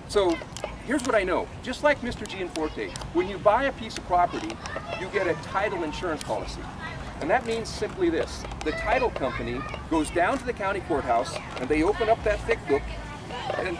So here's what I know. Just like Mr. Gianforte, when you buy a piece of property, you get a title insurance policy. And that means simply this. The title company goes down to the county courthouse and they open up that thick book and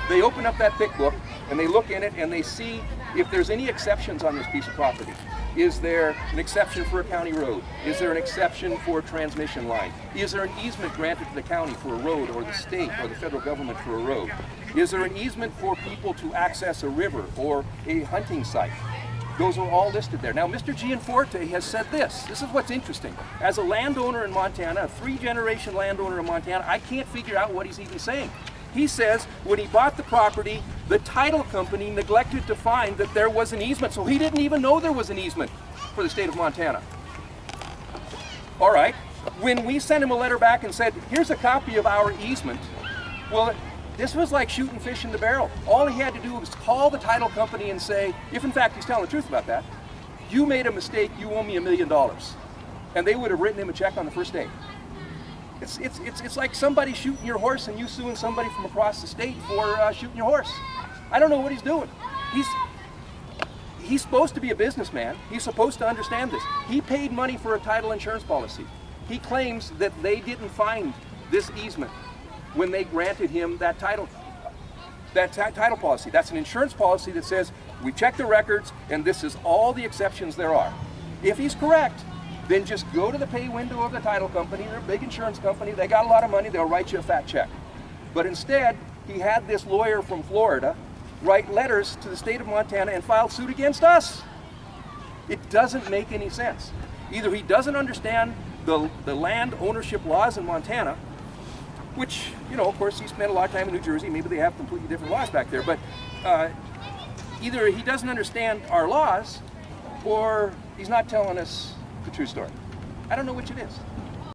they open up that thick book and they look in it and they see if there's any exceptions on this piece of property. Is there an exception for a county road? Is there an exception for a transmission line? Is there an easement granted to the county for a road, or the state or the federal government for a road? Is there an easement for people to access a river or a hunting site? Those are all listed there. Now, Mr. Gianforte has said this. This is what's interesting. As a landowner in Montana, a three-generation landowner in Montana, I can't figure out what he's even saying. He says when he bought the property, the title company neglected to find that there was an easement, so he didn't even know there was an easement for the state of Montana. All right, when we sent him a letter back and said, here's a copy of our easement, well, this was like shooting fish in the barrel. All he had to do was call the title company and say, if in fact he's telling the truth about that, you made a mistake, you owe me $1 million. And they would have written him a check on the first day. It's like somebody shooting your horse and you suing somebody from across the state for shooting your horse. I don't know what he's doing. He's supposed to be a businessman. He's supposed to understand this. He paid money for a title insurance policy. He claims that they didn't find this easement when they granted him that title policy. That's an insurance policy that says, we checked the records and this is all the exceptions there are. If he's correct, then just go to the pay window of the title company. They're a big insurance company. They got a lot of money. They'll write you a fat check. But instead, he had this lawyer from Florida write letters to the state of Montana and file suit against us. It doesn't make any sense. Either he doesn't understand the land ownership laws in Montana, which, you know, of course, he spent a lot of time in New Jersey. Maybe they have completely different laws back there. But either he doesn't understand our laws or he's not telling us the true story. I don't know which it is.